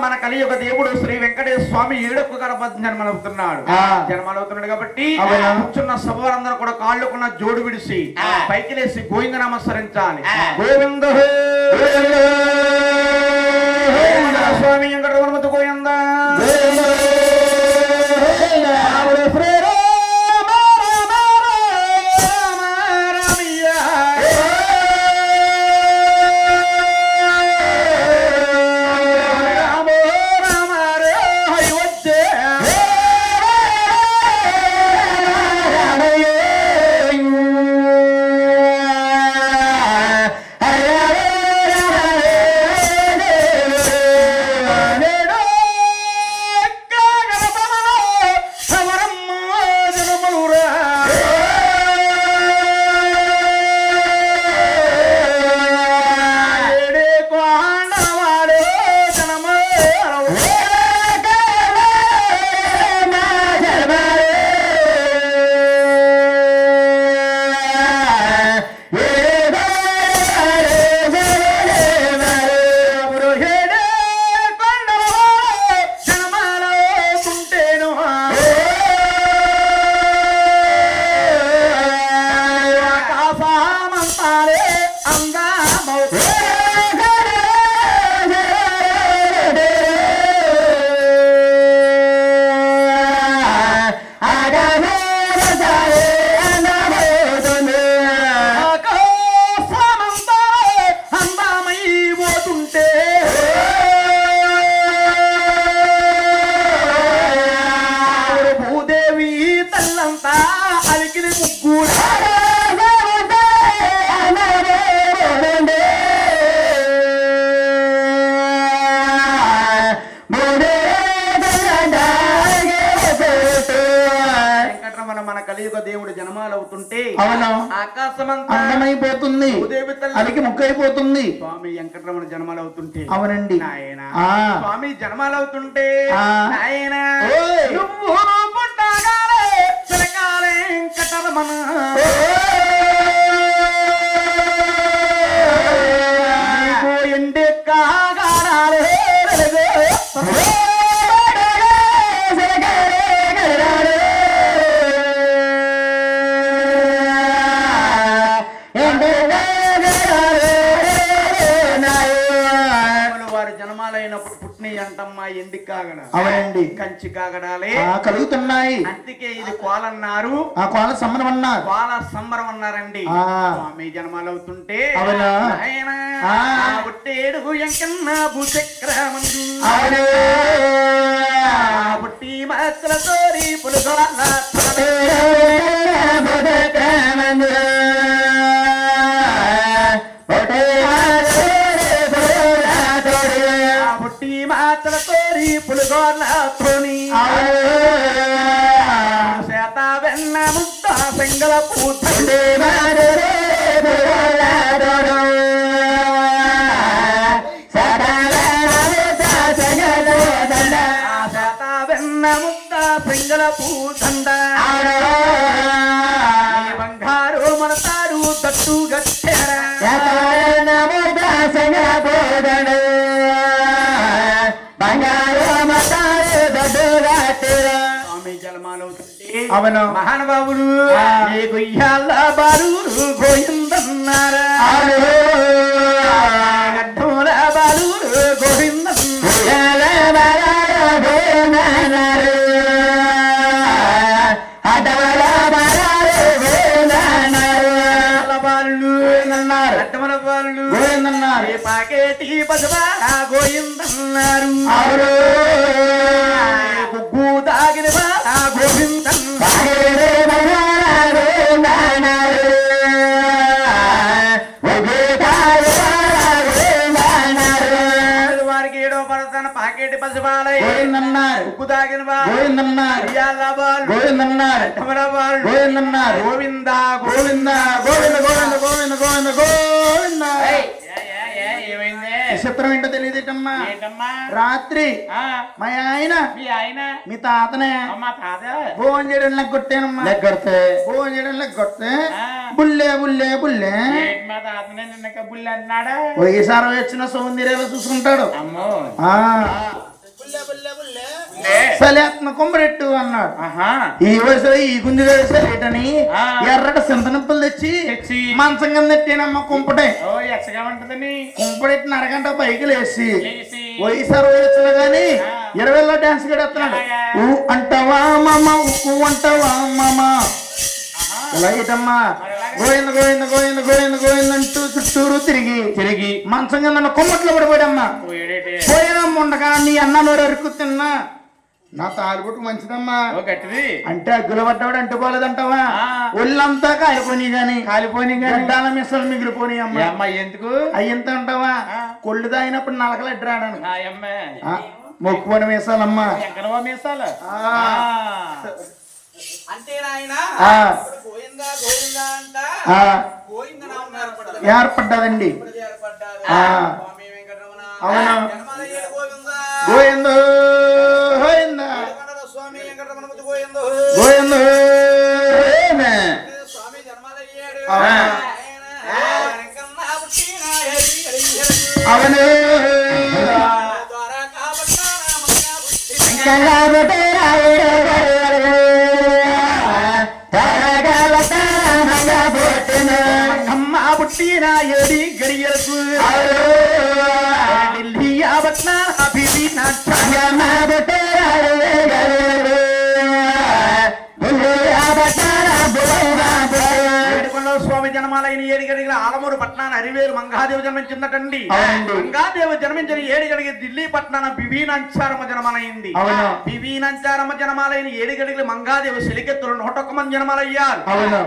మన కలియుగ దేవుడు శ్రీ వెంకటేశ్వర స్వామి ఏడొక్క గర్భ జన్మలవుతున్నాడు జన్మలవుతున్నాడు కాబట్టి కూర్చున్న సభలందరూ కూడా కాళ్ళకున్న జోడు విడిసి పైకి లేసి గోవింద నమస్కరించాలి. గోవింద స్వామి వెంకటరమణ గోవింద దేవుడు జన్మాలవుతుంటే ఆకాశమంతా అందమైపోతుంది, అలికి ముక్కైపోతుంది. స్వామి వెంకటరమణ జన్మాలవుతుంటే అవునండి నాయన స్వామి జన్మాలవుతుంటే నాయన నువ్వు పుట్టగానే చిరకాలే వెంకటరమణ ఎండే కాగాడాలే అంటమ్మా ఎండి కాగడ అవునండి కంచి కాగడాలే కలుగుతున్నాయి. అందుకే ఇది కోలన్నారు, ఆ కోల సంబరం అన్నారు, కోల సంబరం అన్నారండి. స్వామి జన్మాలవుతుంటే పుట్టేడు ఎంకన్న భూచక్రమందు పుట్టి మచ్చలతోరి పులుగోల మాతలతోరి పులిగోర్లతోని చేత వెన్న ముద్ద సింగల పూతండే చేత వెన్న ముద్ద సింగల పూతండ బంగారు మనతాడు తట్టు గచ్చారా అవను మహానుభావుడు గొయ్యాల బాలురు గోవిందన్నారా గడ్డోల బాలురు గోవిందన్నారు అడ్డమల బాలు గోవిందన్నారు పాకేటి పసువా గోవిందన్నారు గుగ్గు దాగిన వారికి ఏడో పడతాను పాకెట్ పసిబాలయ్య ఉప్పు తాగిన గోవిందన్నారు గోవింద గోవింద గోవింద గోవింద గోవింద గోవింద గోవింద ఏమైంది చిత్రం ఏంటో తెలియదేటమ్మా రాత్రి మా ఆయన మీ తాతనే భోజనం చేయడం లెగ్గొట్టానమ్మా భోజనం చేయడం లెగ్గొట్టే బుల్లే బుల్లే బుల్లే వైఎస్ఆర్ వచ్చిన సౌందర్యాలు చూసుకుంటాడు సలేత్న కొమ్మరెట్టు అన్నాడు ఈ వయసులో ఈ గుంజు వేసేటని ఎర్రట సింతనిప్పులు తెచ్చి మంచం కింద ఎట్టానమ్మ కుంపటే కుంపడెట్టిన అరగంట పైకి లేచి వైఎస్ఆర్ వచ్చిన గాని 20లో డాన్స్ గడేస్తున్నాడు అంటావా మామ ఉప్పు అంటావా మామ ఇలాగేటమ్మా గోవింద గోవింద గోవింద గోవింద గోవింద అంటూ చుట్టూరు తిరిగి మంచం కింద కొమ్మట్లో పడిపోయాడమ్మా పోయినమ్మ ఉండగా నీ అన్న అరుకు తిన్నా నా తాలిబొట్టు మంచిదమ్మా అంటే అగ్గులు పడ్డాడు అంటుకోలేదంటావా ఒళ్ళంతా కాలిపోయి గాని గడ్డాల మిసలు మిగిలిపోయి అమ్మా ఎందుకు అయ్యంత అంటావా కొళ్ళు తాగినప్పుడు నలకలు ఎడ్రాడాను మొక్కుపోని మీసాలమ్మా అంటే ఏర్పడ్డదండి అవునా గోవింద గోవింద గోవింద అవును అమ్మ పుట్టిన ఏడి గడియలకు ఢిల్లీ ఆబట్న అభివీ స్వామి జన్మాలైన 7 గడిగల ఆలమూరు పట్టణాన్ని అరివేలు మంగాదేవి జన్మించిందటండి మంగాదేవి జన్మించిన 7 గడిగ ఢిల్లీ పట్టణాన బివీనంచారమ్మ జన్మలైంది బివీనంచారమ్మ జన్మాలైన 7 గడిగల మంగాదేవి సెలికెత్తులు 101 మంది జన్మాలయ్యారు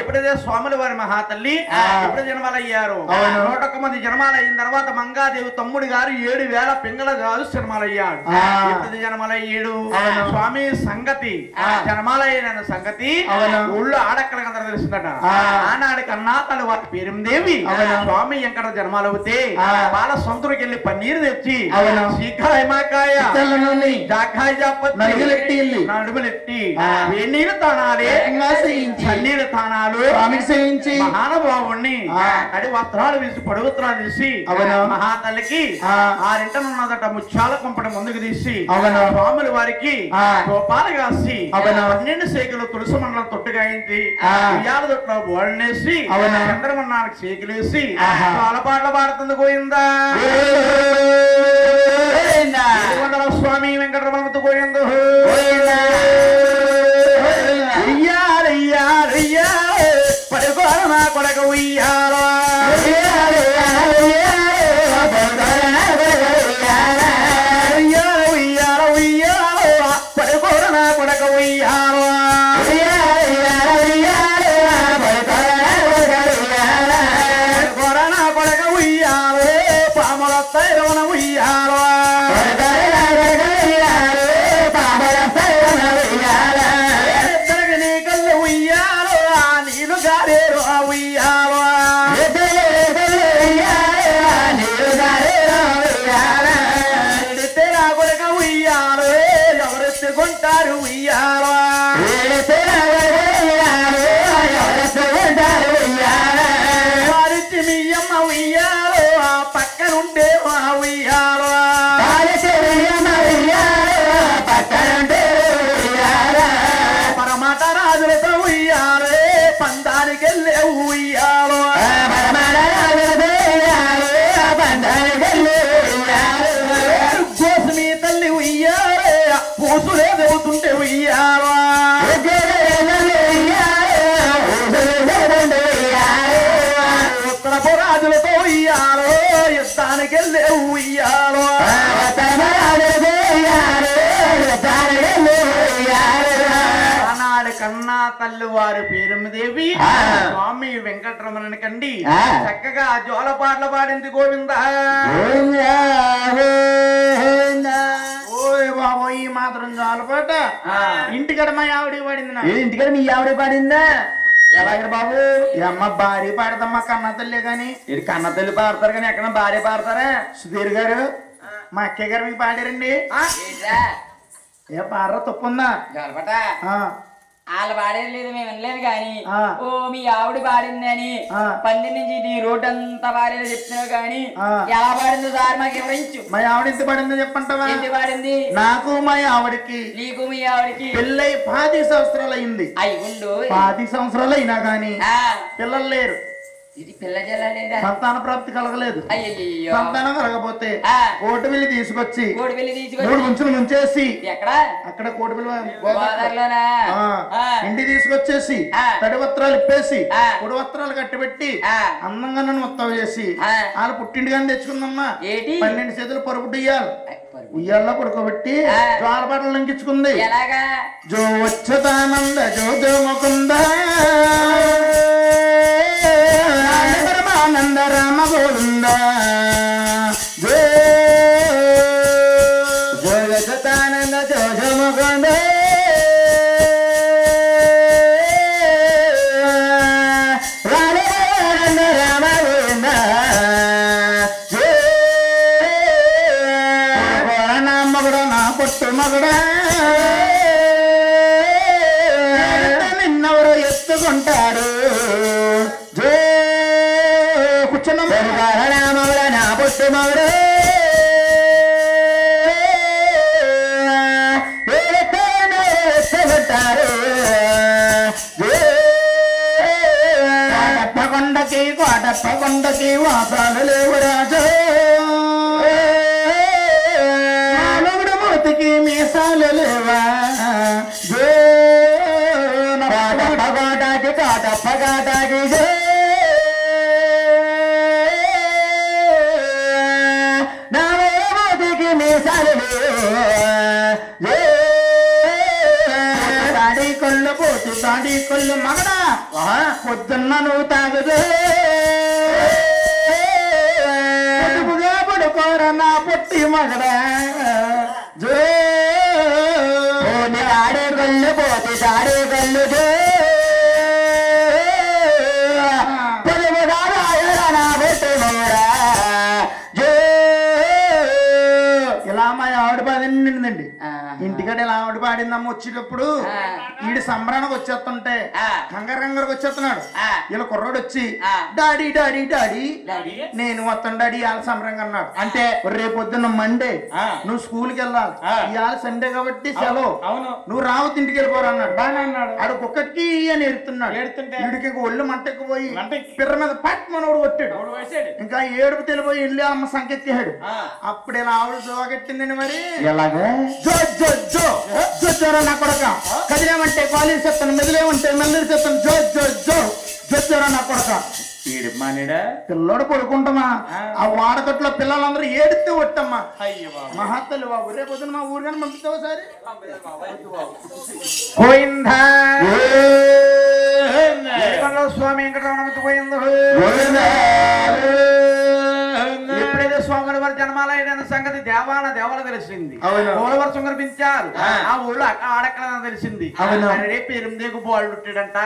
ఎప్పుడైతే స్వాముల వారి మహాతల్లి ఎప్పుడు జన్మాలయ్యారు 101 మంది జన్మాలైన తర్వాత మంగాదేవి తమ్ముడు గారు 7,000 పింగళ గారు జన్మాలయ్యాడు ఎప్పుడు జన్మాలయ్యాడు స్వామి సంగతి జన్మాలైన సంగతి ఊళ్ళో ఆడక్కడికి అందరూ తెలిసిందట ఆనాడు కన్నా తల్లి వారి పేరుదేవి స్వామి వెంకట జన్మాలవుతే వాళ్ళ సొంతూరుకి వెళ్ళి పన్నీరు తెచ్చి సీకాయ జాకాయ నడుములెట్టి వెన్నీరు తానాలే చన్నీరు తానాలు మహానుభావుణ్ణి అడి వస్త్రాలు వేసి పడుగుత్రాలు తీసి మహాతల్లికి ఆరింటనున్నదట ముత్యాల కొంపటి ముందుకు తీసి స్వాముల వారికి గోపాల కాసి 12 సేకలు తులసి మండలం తొట్టుగాయించి ఉయ్యాల దొట్లో బోళ్ళనేసి చంద్రమన్నానికి సేకలేసి పాటలు పాడుతుంది గోయిందా స్వామి వెంకటరమణతో గోయిందు పడుకోర నా కొడక ఉయ్యాల పడుకోర నా కొడక ఉయ్యాల ఎవరెత్తుకుంటారు ఉయ్యాల వారిచ్చి మీ అమ్మ ఉయ్యాలో ఆ పక్కనుండే మా ఉయ్యాలో పరమాట రాజులతో ఉయ్యాలే పందానికి వెళ్ళే ఉయ్యాలో గోసుమి తల్లి ఉయ్యాలే పూసులే దేవుతుంటే ఉయ్యాలో ఉత్తరపు రాజులతో ఉయ్యాలో యుద్ధానికి వెళ్ళే ఉయ్యాలో ఆనాడు కన్నా తల్లి వారి పేరుదేవి స్వామి వెంకటరమణ కండి చక్కగా జోలపాటలు పాడింది గోవింద ఓయ్ బాబో ఈ మాత్రం జోలపాట ఇంటికడ మా ఆవిడ పాడింది ఇంటికడ మీ ఆవిడ పాడిందా ఎలాగ బాబు అమ్మ భార్య పాడదమ్మా కన్న తల్లి గాని ఇది కన్న తల్లి పాడతారు కానీ ఎక్కడ భార్య పాడతారా? సుధీర్ గారు మా అక్కయ్య గారు మీకు పాడారండి. ఏ పాడరా తప్పుందా? వాళ్ళ పాడేది లేదు, మేము వినలేదు కానీ ఓ మీ ఆవిడ పాడింది అని పంది నుంచి ఈ రోడ్డు అంతా పాడేది చెప్తున్నావు కానీ ఎలా పాడిందో సార్ మాకు వివరించు. మా ఆవిడ ఎంత పడిందో చెప్పంటావా? ఎంత పాడింది? నాకు మా ఆవిడకి నీకు మీ ఆవిడకి పెళ్ళై 10 సంవత్సరాలు అయింది. అయ్యుండు 10 సంవత్సరాలు అయినా గాని పిల్లలు లేరు. ఇది పిల్ల జల్లాలేదా? సంతాన ప్రాప్తి కలగలేదు. అయ్యయ్యో సంతానం కలగపోతే కోటిబిల్లి తీసుకొచ్చి 3 గుంచులు ముంచేసి ఎక్కడ అక్కడ కోటిబిల్లి ఇంటి తీసుకొచ్చేసి తడి వస్త్రాలు ఇప్పేసి పొడి వస్త్రాలు కట్టిపెట్టి అందంగా నన్ను మొత్తం చేసి వాళ్ళు పుట్టింటి కానీ తెచ్చుకుందమ్మా. 12 చేతులు పరుగుడు ఇయ్యాలి ఉయ్యాల్లో పడుకోబెట్టి జ్వాలపాటలు లంకించుకుంది. ఎలాగా? జో వచ్చతానంద జో జో ముకుంద పరమానంద రామ గోవింద జో జో వచ్చతానంద జో జో ముకుంద రామ గోవింద మగుడ నా పొట్టు మగుడ నిన్నెవరు ఎత్తుకుంటారు. కూర్చున్న మగుడ నా పొట్టు మగుడ ఎత్తుకుంటారు. కోటప్ప కొండకి వాసాలు లేవు రాజు, మూతికి మీసాలు లేవా. కోటకి కోటప్ప కాటాకి నా మూతికి మీసాలు లేవు. తాడి కొల్లు పోతి తాడి కొల్లు మగడా పొద్దున్న నువ్వు తాగుదే పడుకోరా నా పొట్టి మగడా. ఆడే కళ్ళు పోతే తాడే కళ్ళు పొదుపుగా నా పొట్టి మగడా. ఇలా మా ఆవిడ పాడిందండి. ఇంటికాడ ఇలా ఆవిడ పాడిందమ్మ వచ్చేటప్పుడు ఈడు సంబరానికి వచ్చేస్తుంటే కంగారు వచ్చేస్తున్నాడు. ఇలా కుర్రాడు వచ్చి డాడీ డాడీ డాడీ నేను వస్తాను డాడీ ఇవాళ సంబరంగా అన్నాడు. అంటే రేపు పొద్దున్న మండే నువ్వు స్కూల్కి వెళ్ళాలి, ఇవాళ సండే కాబట్టి సెలవు, నువ్వు రావద్దు ఇంటికి వెళ్ళిపోరా అన్నాడు. బాగా అన్నాడు. ఆడు కుక్కకి అని ఎడుతున్నాడు. వీడికి ఒళ్ళు మంటెక్కిపోయి పిర్ర మీద పట్ మనోడు కొట్టాడు. ఇంకా ఏడుపు తెలిపోయి ఇల్లు అమ్మ సంకెత్తాడు. అప్పుడు ఇలా ఆవిడ జోగెట్టిందండి. మరి ఎలాగా జో జో జో జోరా నా కొడక కదిలేమంటే కాలేజ్ చెప్తాను, మెదిలేమంటే మెల్లడి చెప్తాను. జో జో జో జో జోరా నా కొడక పిల్లోడు పడుకుంటామా. ఆ వాడకట్లో పిల్లలందరూ ఏడితే కొట్టమ్మా. మహాత్తలు బాబు రేపు పొద్దున మా ఊరు కానీ పంపిస్తావా సరే? స్వామి వెంకటరమణ పోయింది. ఎప్పుడైతే స్వామి వారి జన్మాలైన సంగతి దేవాల తెలిసింది. పోలవరం కనిపించారు. ఆ ఊళ్ళో ఆడక్కడ తెలిసింది. రేపు 8 బాలుడు ఉంటాడంట.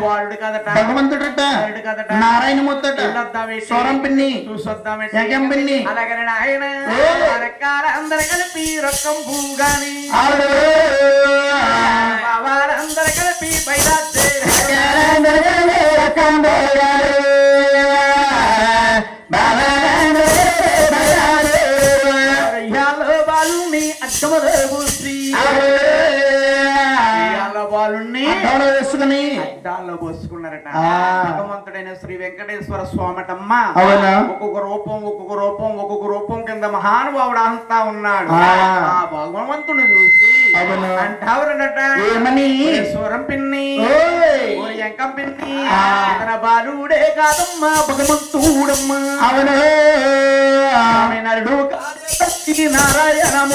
బాలుడు కదట, భగవంతుడట, కదట, నారాయణమూర్తట, సోరం పిన్ని చూసొద్దాం పిన్ని. అలాగే ఆయన అందరు కలిపి రొక్కం భూగాని అందరు కలిపి బయట బాలుని అడ్డమదేవుశ్రీ బాలుని వేసుకుని అడ్డాల్లో పోసుకున్నారట. భగవంతుడైన శ్రీ వెంకటేశ్వర స్వామటమ్మ ఒక్కొక్క రూపం కింద మహానుభావుడు అంతా ఉన్నాడు. ఆ భగవంతుని చూసి అంటావురట స్వరం పిన్ని ఎంకం పిన్ని ఇతర బాలుడే కాదమ్మా భగవంతుడమ్మా. అవును నరుడు నారాయణము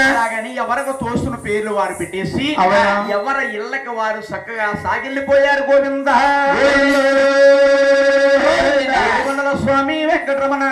అలాగని ఎవరికి తోస్తున్న పేర్లు వారు పెట్టేసి ఎవరి ఇళ్ళకి వారు చక్కగా సాగిల్లిపోయారు. గోవింద స్వామి వెంకటరమణ.